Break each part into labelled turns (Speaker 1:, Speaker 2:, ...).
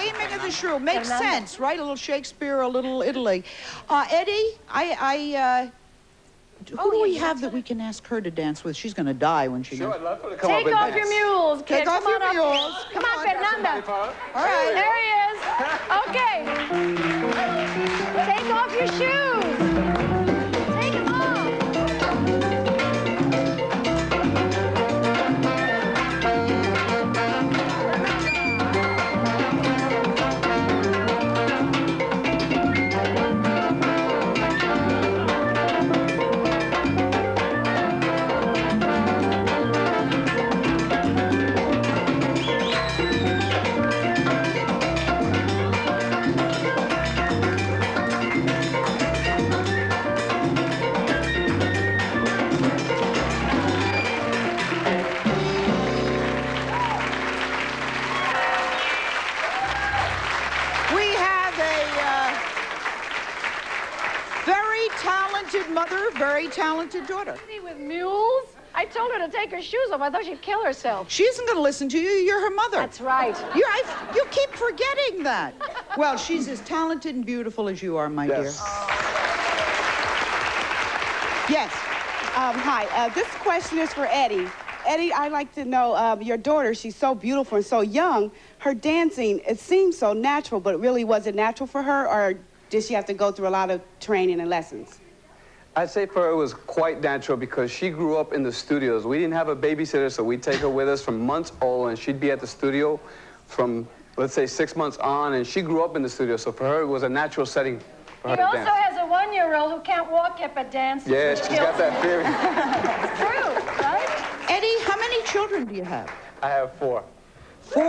Speaker 1: Taming of the Shrew. Makes sense, right? A little Shakespeare, a little Italy. Eddie, who do we have that we can ask her to dance with? She's going to die when she
Speaker 2: Sure,
Speaker 1: knows.
Speaker 2: I'd love for her to come up
Speaker 3: Take
Speaker 2: and
Speaker 3: off
Speaker 2: dance.
Speaker 3: your mules, kid.
Speaker 1: Take off your mules.
Speaker 3: Come on, Fernanda.
Speaker 1: All right.
Speaker 3: There he is. Okay. Take off your shoes. Take them off.
Speaker 1: Mother, very talented daughter.
Speaker 3: With mules? I told her to take her shoes off. I thought she'd kill herself.
Speaker 1: She isn't going to listen to you. You're her mother.
Speaker 3: That's right.
Speaker 1: You keep forgetting that. Well, she's as talented and beautiful as you are, my dear. Yes.
Speaker 4: Hi. This question is for Eddie. Eddie, I'd like to know, your daughter, she's so beautiful and so young. Her dancing, it seems so natural, but really was it natural for her, or did she have to go through a lot of training and lessons?
Speaker 2: I'd say for her it was quite natural because she grew up in the studios. We didn't have a babysitter, so we'd take her with us from months old, and she'd be at the studio from, let's say, 6 months on, and she grew up in the studio, so for her it was a natural setting for her to dance.
Speaker 3: He also has a 1-year-old who can't walk yet but dances.
Speaker 2: Yeah, she's got that theory.
Speaker 3: It's true, right?
Speaker 1: Eddie, how many children do you have?
Speaker 2: I have 4.
Speaker 1: 4?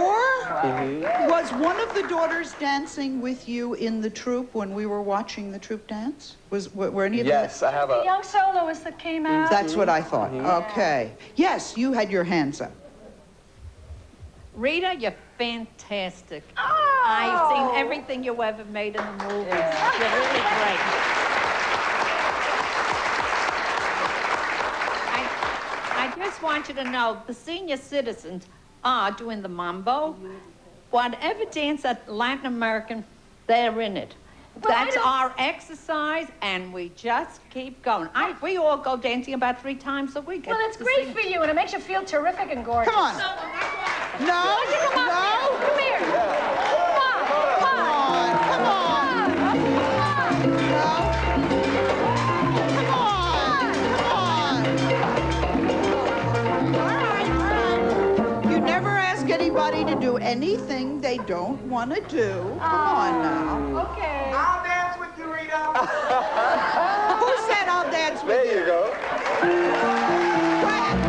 Speaker 1: Was one of the daughters dancing with you in the troupe when we were watching the troupe dance? Were any of them?
Speaker 2: Yes, I have
Speaker 3: The young soloist that came out.
Speaker 1: That's what I thought. Okay. Yes, you had your hands up.
Speaker 5: Rita, you're fantastic.
Speaker 3: Oh.
Speaker 5: I've seen everything you ever made in the movies. You're really great. I just want you to know, the senior citizens are doing the mambo. Whatever dance that Latin American, they're in it.
Speaker 3: Well,
Speaker 5: That's our exercise, and we just keep going. We all go dancing about 3 times a week.
Speaker 3: Well, it's great for you, and it makes you feel terrific and gorgeous.
Speaker 1: Come on. No.
Speaker 3: Come here. Come on.
Speaker 1: Come on. You never ask anybody to do anything they don't want to do. Come on now.
Speaker 3: Okay.
Speaker 6: I'll dance with you, Rita.
Speaker 1: Who said I'll dance with you?
Speaker 2: There you go.
Speaker 1: Go ahead.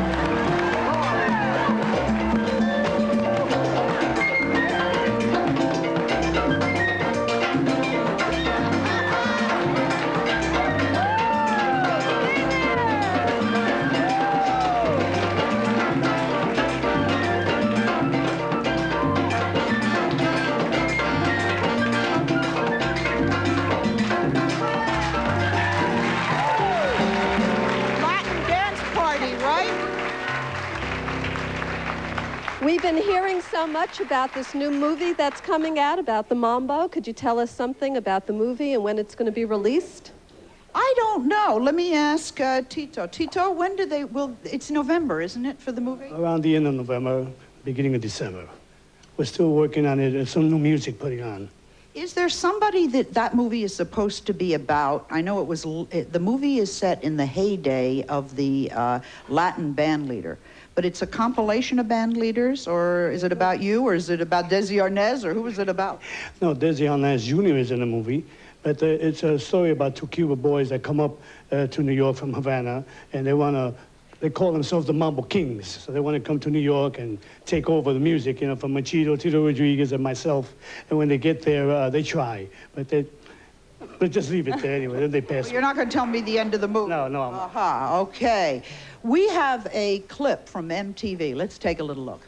Speaker 7: We've been hearing so much about this new movie that's coming out, about the Mambo. Could you tell us something about the movie and when it's going to be released?
Speaker 1: I don't know. Let me ask Tito. Tito, when do they, it's November, isn't it, for the movie?
Speaker 8: Around the end of November, beginning of December. We're still working on it. There's some new music putting on.
Speaker 1: Is there somebody that movie is supposed to be about? I know the movie is set in the heyday of the Latin band leader, but it's a compilation of band leaders, or is it about you, or is it about Desi Arnaz, or who is it about?
Speaker 8: No, Desi Arnaz Jr. is in the movie, but it's a story about 2 Cuban boys that come up to New York from Havana, and they call themselves the Mambo Kings. So they want to come to New York and take over the music, you know, from Machito, Tito Rodriguez, and myself. And when they get there, they try, but just leave it there anyway. Then they pass.
Speaker 1: Well, you're not going to tell me the end of the movie.
Speaker 8: No.
Speaker 1: Aha, okay. We have a clip from MTV. Let's take a little look.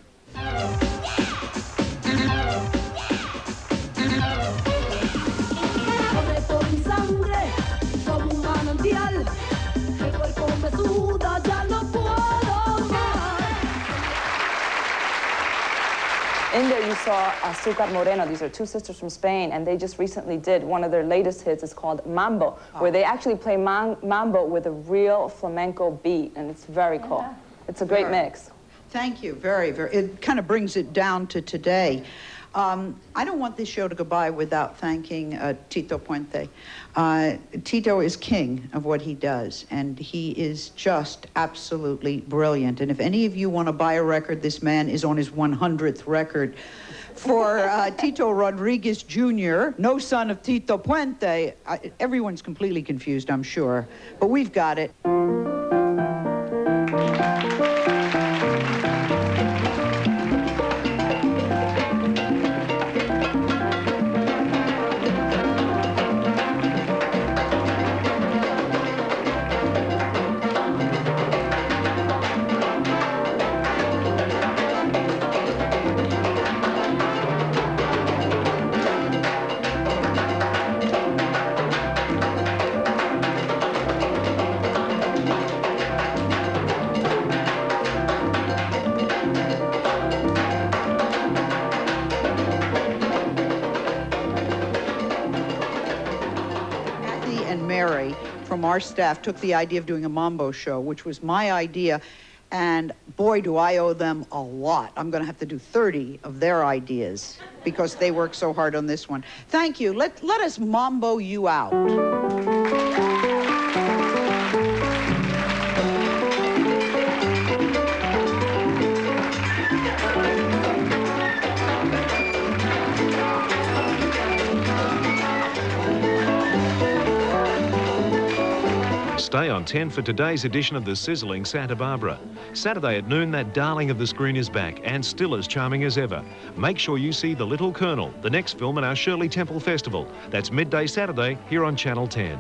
Speaker 9: In there, you
Speaker 6: saw Azúcar Moreno. These are two sisters from Spain, and they just recently did one of their latest hits. It's called Mambo, where they actually play mambo with a real flamenco beat, and it's very cool. It's a great mix.
Speaker 1: Thank you, very, very. It kind of brings it down to today. I don't want this show to go by without thanking Tito Puente. Tito is king of what he does, and he is just absolutely brilliant. And if any of you want to buy a record, this man is on his 100th record. For Tito Rodriguez Jr., no son of Tito Puente, everyone's completely confused, I'm sure, but we've got it. Mary from our staff took the idea of doing a mambo show, which was my idea, and boy, do I owe them a lot. I'm going to have to do 30 of their ideas because they worked so hard on this one. Thank you. Let us mambo you out.
Speaker 9: Stay on 10 for today's edition of the sizzling Santa Barbara. Saturday at noon, that darling of the screen is back and still as charming as ever. Make sure you see The Little Colonel, the next film in our Shirley Temple Festival. That's midday Saturday here on Channel 10.